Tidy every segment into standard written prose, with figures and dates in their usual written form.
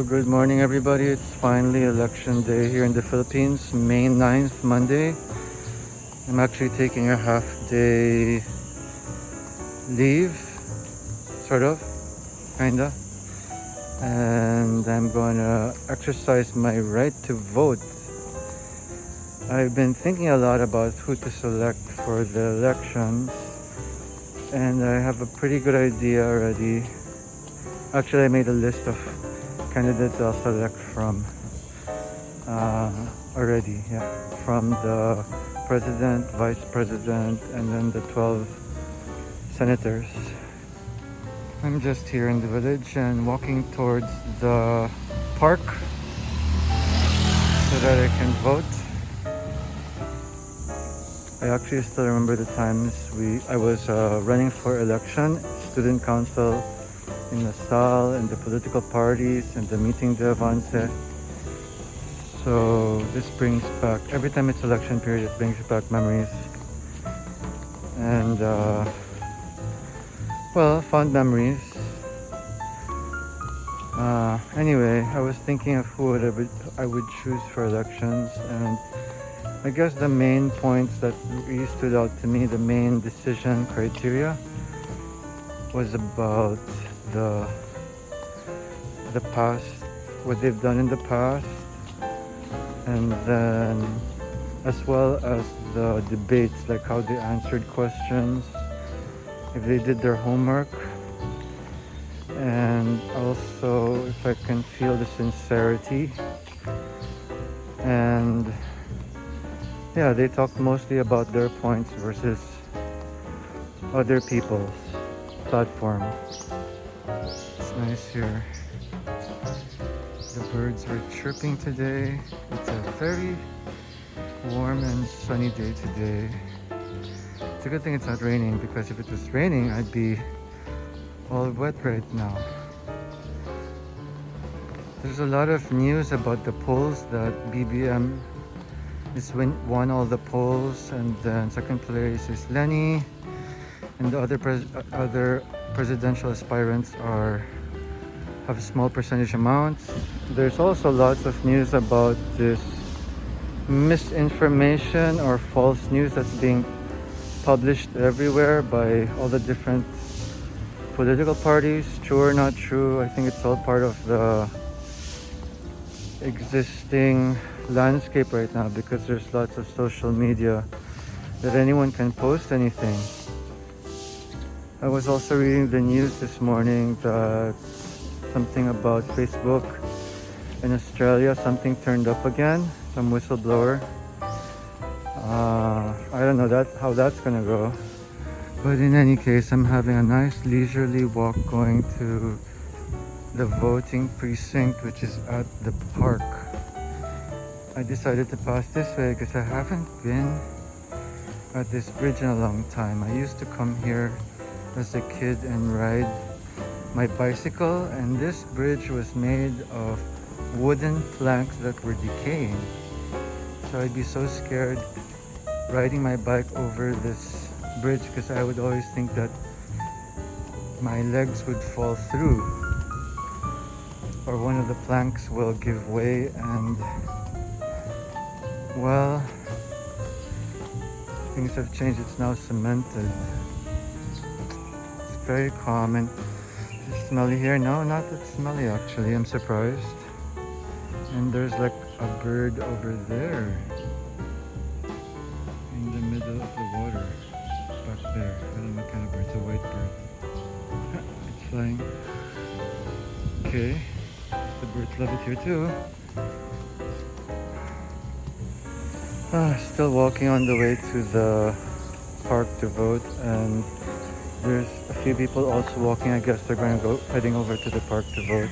Good morning everybody. It's finally election day here in the Philippines, May 9th, Monday. I'm actually taking a half day leave, sort of, kinda. And I'm gonna exercise my right to vote. I've been thinking a lot about who to select for the elections, and I have a pretty good idea already. Actually, I made a list of candidates I'll select from already, yeah. From the president, vice president, and then the 12 senators. I'm just here in the village and walking towards the park so that I can vote. I actually still remember the times I was running for election, student council in Lasal, and the political parties, and the meeting de avance. So this brings back, every time it's election period, it brings back memories. And well, fond memories. Anyway, I was thinking of who I would choose for elections, and I guess the main points that really stood out to me, the main decision criteria, was about the past, what they've done in the past, and then as well as the debates, like how they answered questions, if they did their homework, and also if I can feel the sincerity. And yeah, they talked mostly about their points versus other people's platform. It's nice here. The birds were chirping today. It's a very warm and sunny day today. It's a good thing it's not raining, because if it was raining, I'd be all wet right now. There's a lot of news about the polls that BBM won all the polls, and then second place is Lenny, and the other presidential aspirants have small percentage amounts. There's also lots of news about this misinformation or false news that's being published everywhere by all the different political parties. True or not true, I think it's all part of the existing landscape right now, because there's lots of social media that anyone can post anything. I was also reading the news this morning that something about Facebook in Australia, something turned up again, some whistleblower. I don't know how that's gonna go, but in any case, I'm having a nice leisurely walk going to the voting precinct, which is at the park. I decided to pass this way because I haven't been at this bridge in a long time. I used to come here as a kid and ride my bicycle, and this bridge was made of wooden planks that were decaying. So I'd be so scared riding my bike over this bridge, because I would always think that my legs would fall through, or one of the planks will give way, and well, things have changed. It's now cemented. It's very calm. And it's smelly here. No, not that smelly actually. I'm surprised. And there's like a bird over there in the middle of the water back there. I don't know what kind of bird. It's a white bird. It's flying. Okay, the birds love it here too. Still walking on the way to the park to vote, and there's a few people also walking. I guess they're going to heading over to the park to vote.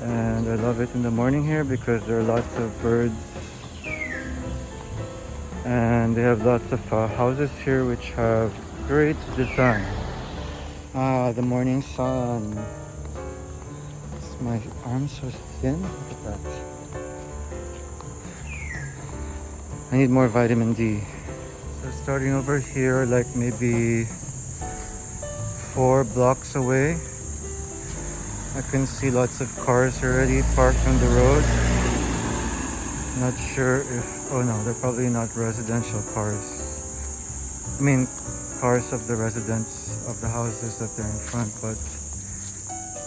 And I love it in the morning here because there are lots of birds, and they have lots of houses here which have great design. The morning sun. My arm's so thin. Look at that. I need more vitamin D. So starting over here, like maybe 4 blocks away, I can see lots of cars already parked on the road. Not sure if, oh no, they're probably not residential cars. I mean, cars of the residents of the houses that they're in front, but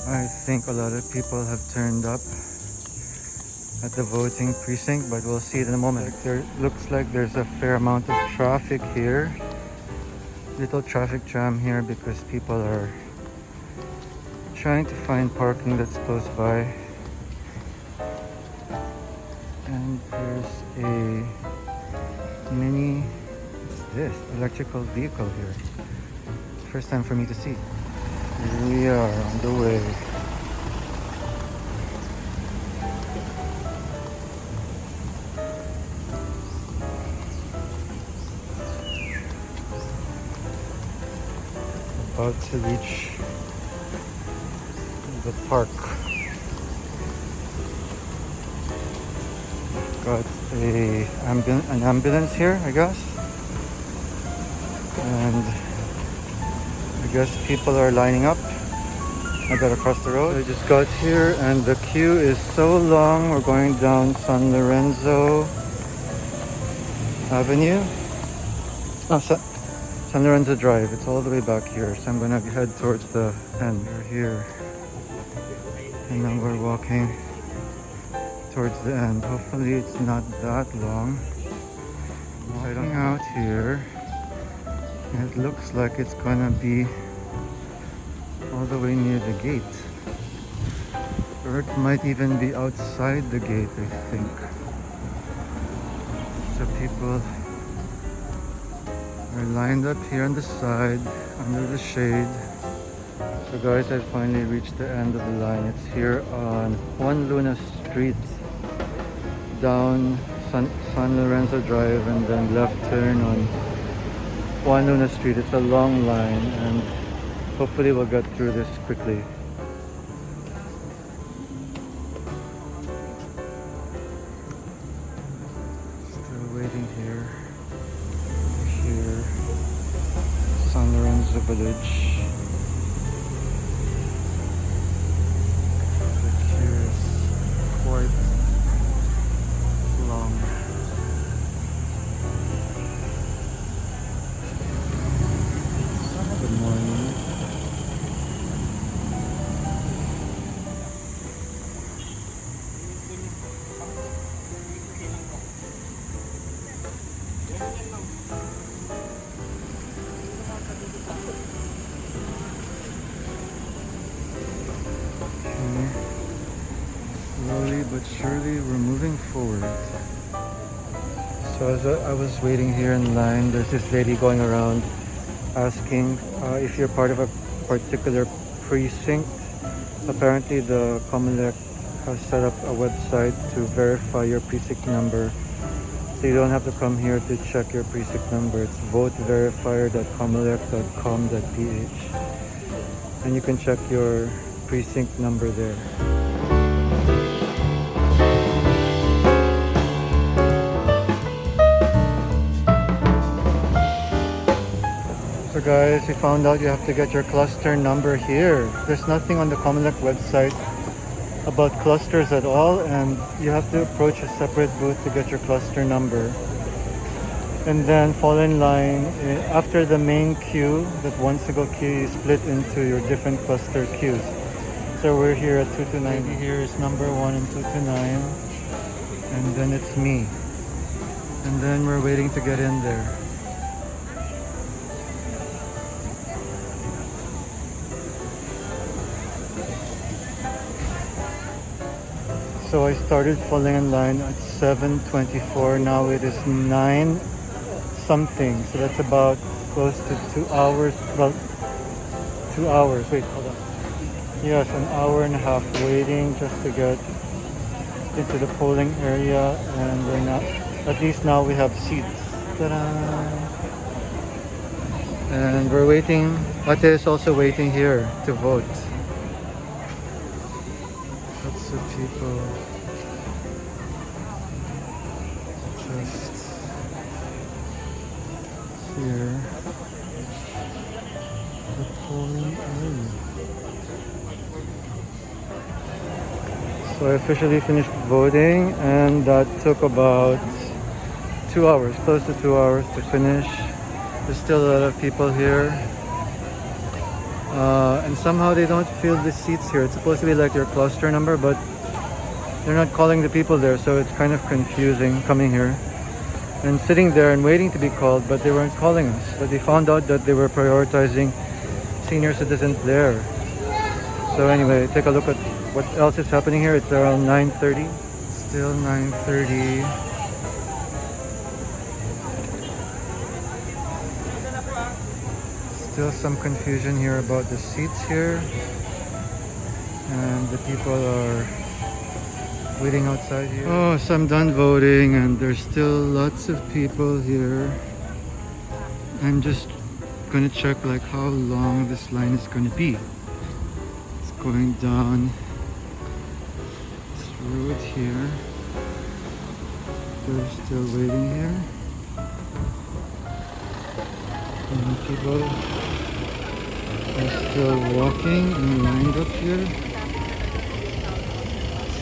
I think a lot of people have turned up at the voting precinct, but we'll see it in a moment. There looks like there's a fair amount of traffic here. Little traffic jam here because people are trying to find parking that's close by. And there's a mini, what's this? Electrical vehicle here. First time for me to see. Here we are on the way. About to reach the park. Got an ambulance here, I guess. And I guess people are lining up. I got across the road. I just got here and the queue is so long. We're going down San Lorenzo Avenue. Oh, San Lorenzo Drive. It's all the way back here. So I'm gonna head towards the end. We're here. And now we're walking towards the end. Hopefully it's not that long. Heading out here. It looks like it's gonna be all the way near the gate. Or it might even be outside the gate, I think. So people are lined up here on the side, under the shade. So guys, I finally reached the end of the line. It's here on Juan Luna Street, down San Lorenzo Drive, and then left turn on Juan Luna Street. It's a long line, and hopefully we'll get through this quickly. Still waiting here. Here, San Lorenzo Village. The queue is quite long. Good morning. Slowly but surely we're moving forward. So as I was waiting here in line, there's this lady going around asking if you're part of a particular precinct. Apparently the Comelec has set up a website to verify your precinct number. So you don't have to come here to check your precinct number. It's voteverifier.comelec.com.ph, and you can check your precinct number there. So guys, we found out you have to get your cluster number here. There's nothing on the Comelec website about clusters at all, and you have to approach a separate booth to get your cluster number. And then fall in line. After the main queue, that once ago queue, you split into your different cluster queues. So we're here at 229. Here is number 1 and 229. And then it's me. And then we're waiting to get in there. So I started falling in line at 7:24. Now it is 9 something. So that's about close to 2 hours. Well, 2 hours. Wait, hold on. Yes, an hour and a half waiting just to get into the polling area, and we're not. At least now we have seats. Ta-da! And we're waiting. Ate is also waiting here to vote. Lots of people just here. The polling area. So I officially finished voting, and that took about 2 hours, close to 2 hours to finish. There's still a lot of people here. And somehow they don't fill the seats here. It's supposed to be like your cluster number, but they're not calling the people there, so it's kind of confusing coming here and sitting there and waiting to be called, but they weren't calling us. But they found out that they were prioritizing senior citizens there. So anyway, take a look at what else is happening here. It's around 9:30. Still 9:30. Still some confusion here about the seats here, and the people are waiting outside here. Oh, so I'm done voting, and there's still lots of people here. I'm just gonna check like how long this line is gonna be. It's going down this road here. They're still waiting here. And people are still walking and lined up here.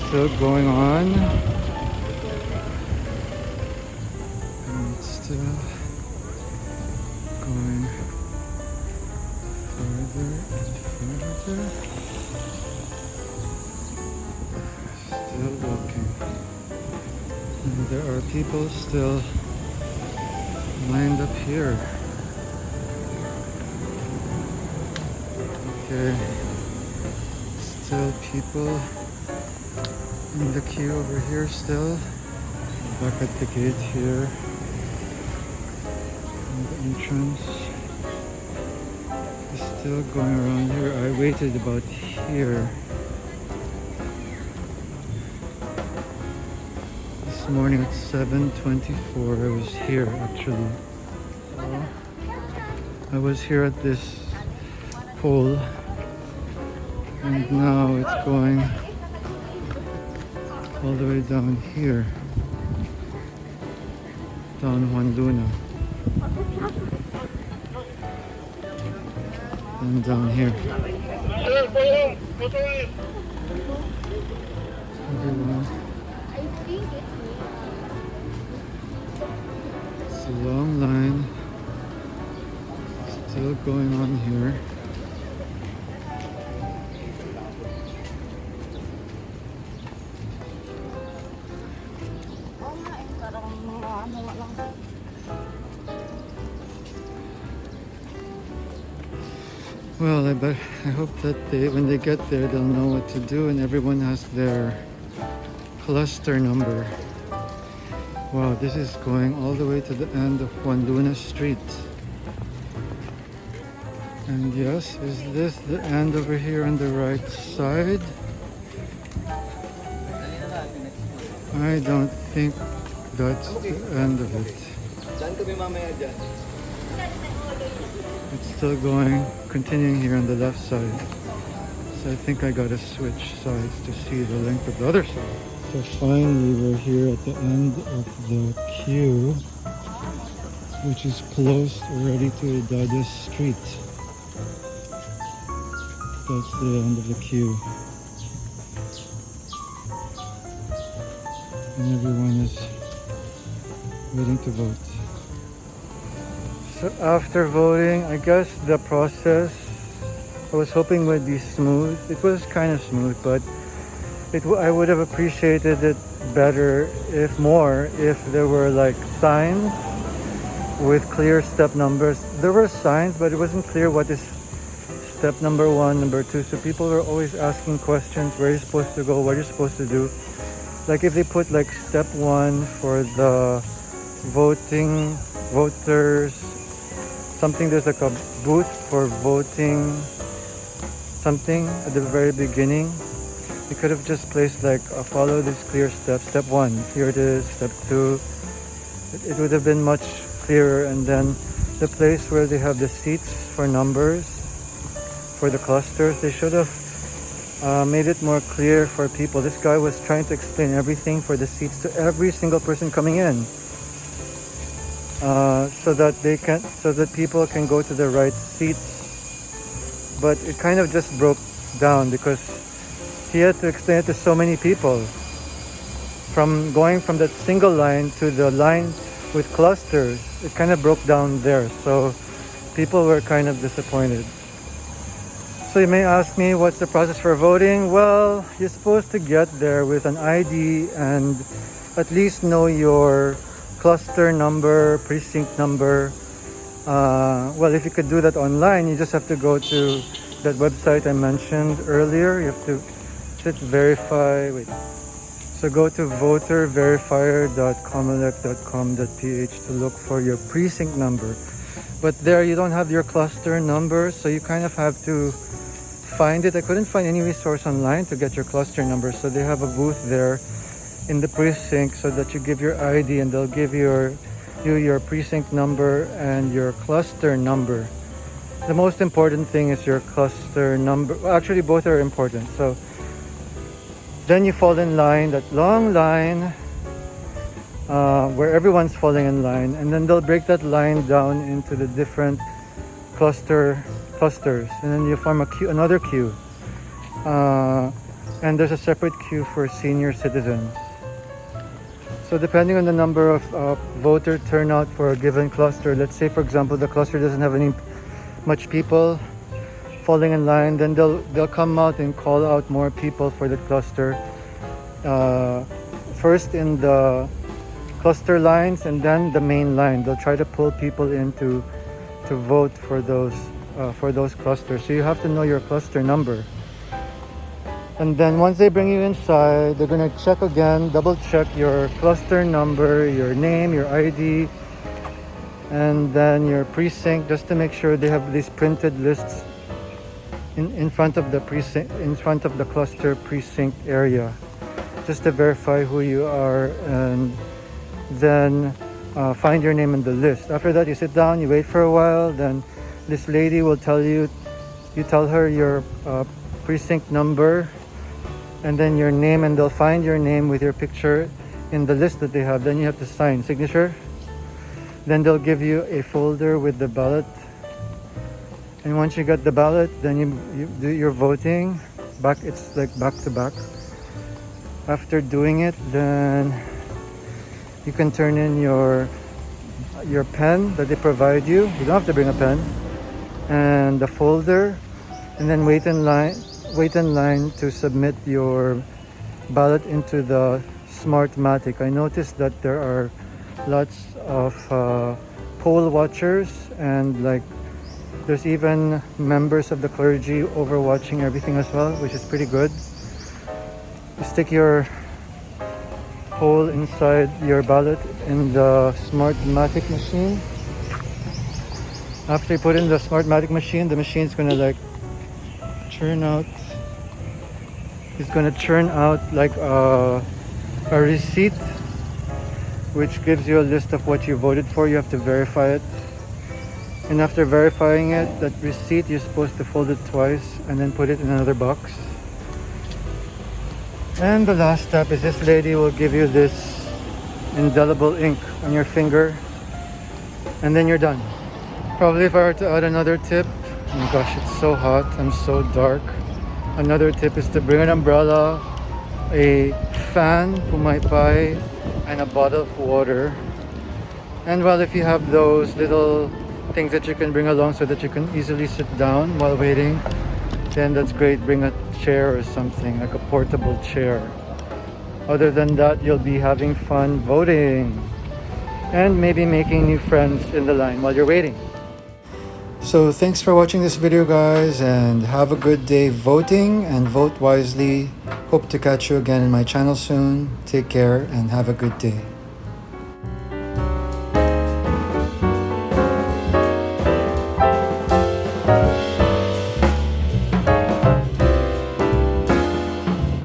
Still going on. And it's still going further and further. Still walking. And there are people still lined up here. Okay. Still people in the queue over here still. Back at the gate here. And the entrance is still going around here. I waited about here. This morning at 7:24 I was here actually. So I was here at this pole, and now it's going all the way down here, down Juan Luna, and down here. Everyone. It's a long line still going on here. Well, I hope that when they get there, they'll know what to do, and everyone has their cluster number. Wow, this is going all the way to the end of Juan Luna Street. And yes, is this the end over here on the right side? I don't think that's the end of it. It's still going, continuing here on the left side. So I think I gotta switch sides to see the length of the other side. So finally we're here at the end of the queue, which is close already to Dada Street. That's the end of the queue. And everyone is waiting to vote. So after voting, I guess the process I was hoping would be smooth. It was kind of smooth, but I would have appreciated it better if there were like signs with clear step numbers. There were signs, but it wasn't clear what is step number 1, number 2. So people were always asking questions, where you're supposed to go, what you're supposed to do. Like if they put like step 1 for the voters, something, there's like a booth for voting, something at the very beginning. You could have just placed like follow these clear steps. Step 1, here it is. Step 2, it would have been much clearer. And then the place where they have the seats for numbers for the clusters, they should have made it more clear for people. This guy was trying to explain everything for the seats to every single person coming in, so that people can go to the right seats. But it kind of just broke down because He had to explain it to so many people. From going from that single line to the line with clusters, it kind of broke down there. So people were kind of disappointed. So you may ask me, what's the process for voting? Well, you're supposed to get there with an ID and at least know your cluster number, precinct number. Well, if you could do that online, you just have to go to that website I mentioned earlier. You have to hit verify. Wait. So go to voterverifier.comelec.com.ph to look for your precinct number. But there you don't have your cluster number, so you kind of have to find it. I couldn't find any resource online to get your cluster number, so they have a booth there in the precinct so that you give your ID and they'll give you your precinct number and your cluster number. The most important thing is your cluster number. Well, actually, both are important. So then you fall in line, that long line where everyone's falling in line, and then they'll break that line down into the different clusters, and then you form a queue, another queue, and there's a separate queue for senior citizens. So depending on the number of voter turnout for a given cluster, let's say for example the cluster doesn't have any much people falling in line, then they'll come out and call out more people for the cluster, first in the cluster lines and then the main line. They'll try to pull people in to vote for those clusters. So you have to know your cluster number. And then once they bring you inside, they're gonna check again, double check your cluster number, your name, your ID, and then your precinct, just to make sure they have these printed lists in front of the precinct, in front of the cluster precinct area, just to verify who you are, and then find your name in the list. After that, you sit down, you wait for a while, then this lady will tell you tell her your precinct number and then your name, and they'll find your name with your picture in the list that they have. Then you have to sign signature. Then they'll give you a folder with the ballot, and once you get the ballot, then you do your voting back. It's like back to back. After doing it, then you can turn in your pen that they provide you. You don't have to bring a pen, and the folder, and then wait in line to submit your ballot into the Smartmatic. I noticed that there are lots of poll watchers, and like there's even members of the clergy overwatching everything as well, which is pretty good. You stick your poll inside your ballot in the Smartmatic machine. After you put in the Smartmatic machine, the machine's gonna like churn out. It's gonna churn out like a receipt, which gives you a list of what you voted for. You have to verify it, and after verifying it, that receipt, you're supposed to fold it twice and then put it in another box. And the last step is this lady will give you this indelible ink on your finger, and then you're done. Probably if I were to add another tip, oh my gosh, it's so hot, I'm so dark. Another tip is to bring an umbrella, a fan, pumaipai, and a bottle of water. And well, if you have those little things that you can bring along so that you can easily sit down while waiting, then that's great. Bring a chair or something, like a portable chair. Other than that, you'll be having fun voting and maybe making new friends in the line while you're waiting. So thanks for watching this video, guys, and have a good day voting and vote wisely. Hope to catch you again in my channel soon. Take care and have a good day.